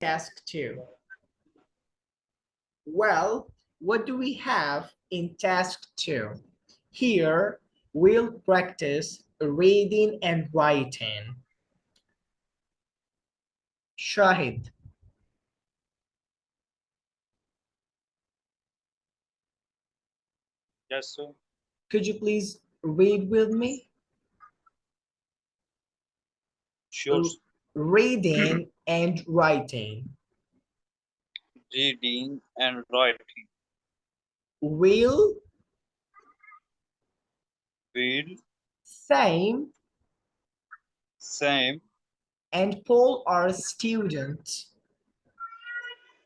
Task 2. Well, what do we have in task 2? Here, we'll practice reading and writing. Shahid. Yes, sir. Could you please read with me? Sure. Reading and writing. Reading and writing. Will. Will. Same. Same. And Paul are students.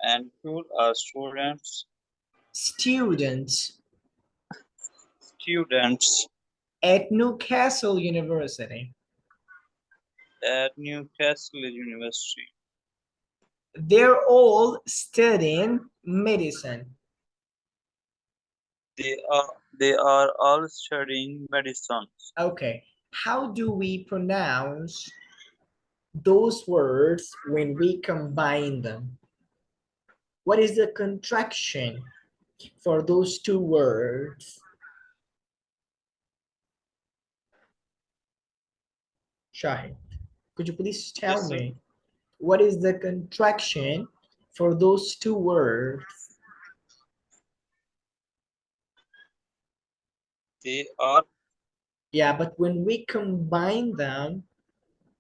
And Paul are students. Students. Students. At Newcastle University. At Newcastle University. They're all studying medicine. They are all studying medicine. Okay, how do we pronounce those words when we combine them? What is the contraction for those two words? Shahid, could you please tell Yes, sir. me what is the contraction for those two words? They are. Yeah, but when we combine them,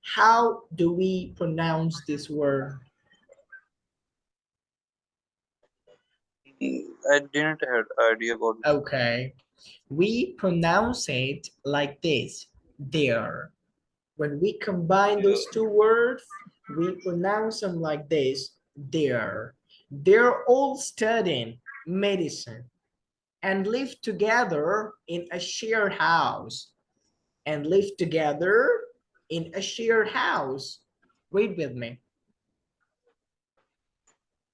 how do we pronounce this word? I didn't have idea about it. Okay, we pronounce it like this, there. When we combine those two words, we pronounce them like this, there. They're all studying medicine and live together in a shared house. And live together in a shared house. Read with me.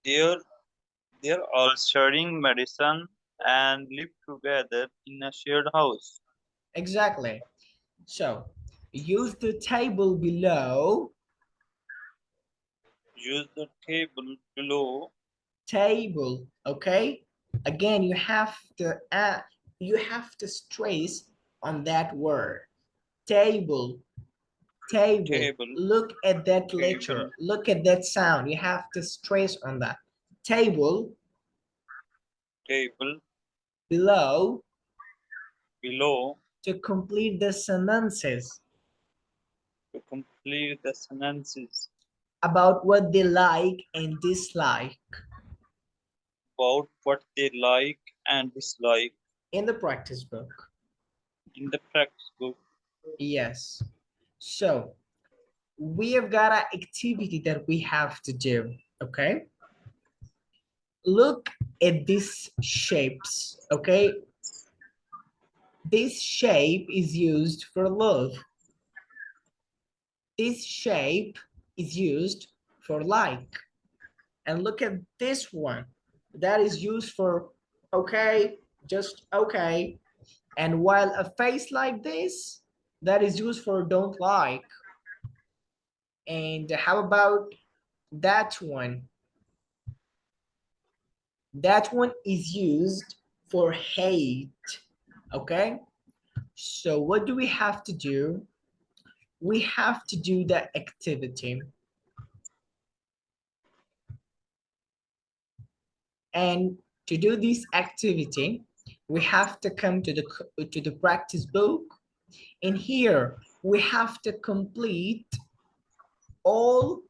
They're all studying medicine and live together in a shared house. Exactly. So use the table below. Use the table below. Table, okay? Again, you have to stress on that word. Table, table. Table. Look at that Table. letter. Look at that sound. You have to stress on that. Table. Table. Below. Below. To complete the sentences. To complete the sentences. About what they like and dislike. About what they like and dislike. In the practice book. In the practice book. Yes. So we have got an activity that we have to do, okay? Look at these shapes, okay? This shape is used for love. This shape is used for like. And look at this one. That is used for okay, just okay. And while a face like this, that is used for don't like. And how about that one? That one is used for hate, okay? So what do we have to do? We have to do the activity. And to do this activity, we have to come to the practice book. And here we have to complete all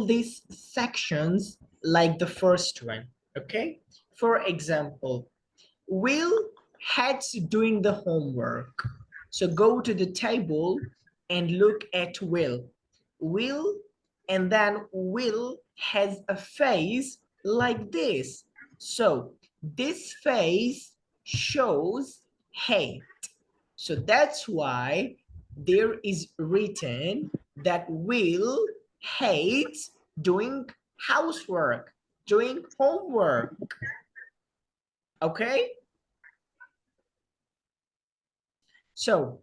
these sections like the first one, okay? For example, Will heads doing the homework. So go to the table and look at Will. Will, and then Will has a face like this. So this face shows hate. So that's why there is written that Will hates doing housework, doing homework. Okay? So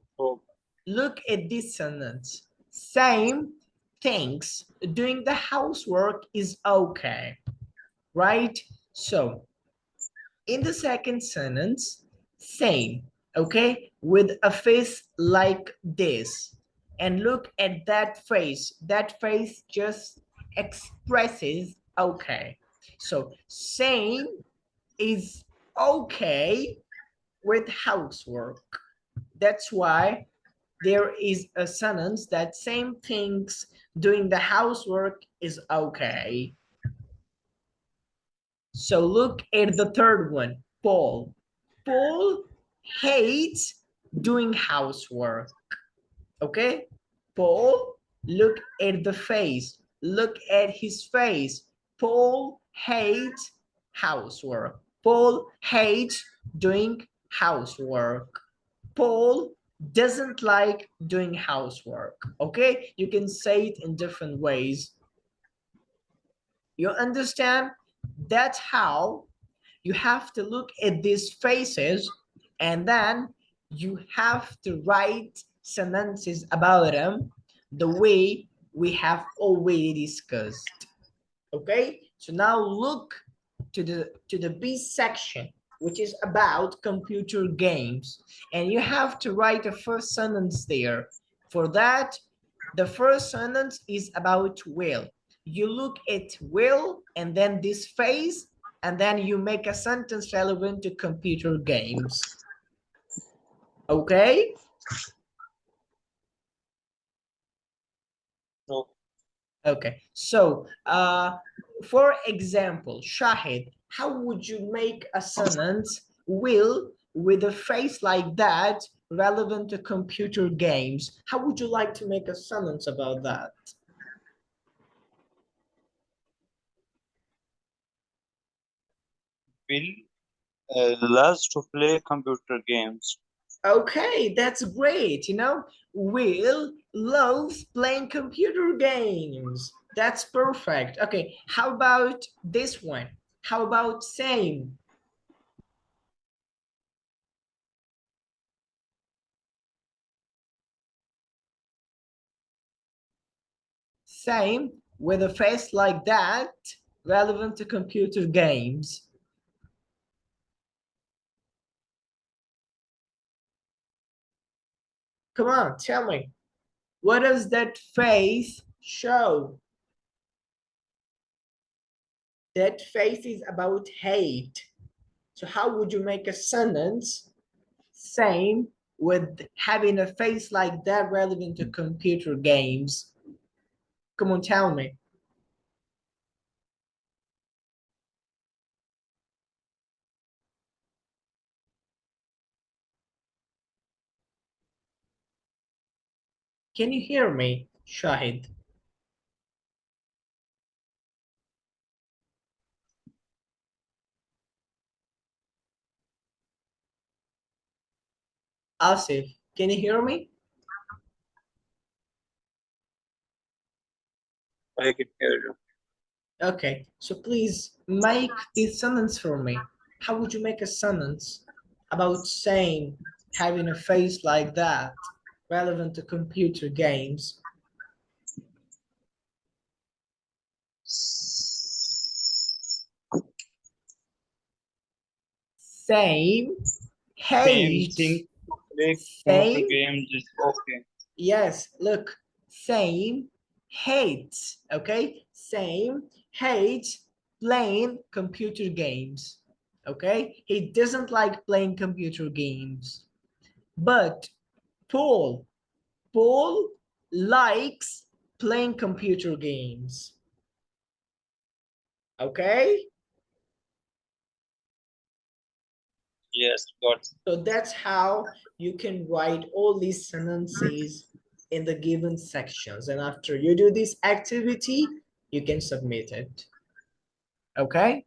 look at this sentence. Same thinks doing the housework is okay, right? So in the second sentence, same, okay, with a face like this. And look at that face. That face just expresses okay. So same is okay with housework. That's why there is a sentence that same things doing the housework is okay. So look at the third one, Paul. Paul hates doing housework. Okay? Paul, look at the face. Look at his face. Paul hates housework. Paul hates doing housework. Paul doesn't like doing housework. Okay? You can say it in different ways. You understand? That's how you have to look at these faces, and then you have to write sentences about them the way we have already discussed. Okay, so now look to the B section, which is about computer games, and you have to write a first sentence there. For that, the first sentence is about Will. You look at Will and then this face, and then you make a sentence relevant to computer games. Okay? No. Okay, so for example, Shahid, how would you make a sentence Will with a face like that relevant to computer games? How would you like to make a sentence about that? Will loves to play computer games. Okay, that's great. You know, Will loves playing computer games. That's perfect. Okay, how about this one? How about same? Same with a face like that, relevant to computer games. Come on, tell me. What does that face show? That face is about hate. So how would you make a sentence same with having a face like that relevant to computer games? Come on, tell me. Can you hear me, Shahid? Asif, can you hear me? I can hear you. Okay, so please make this sentence for me. How would you make a sentence about saying having a face like that relevant to computer games? Same, Same hate, thing to play computer same, games is okay. yes, look, same, hates, okay? Same, hates playing computer games, okay? He doesn't like playing computer games. But Paul likes playing computer games. Okay? Yes, got it. So that's how you can write all these sentences in the given sections. And after you do this activity, you can submit it. Okay?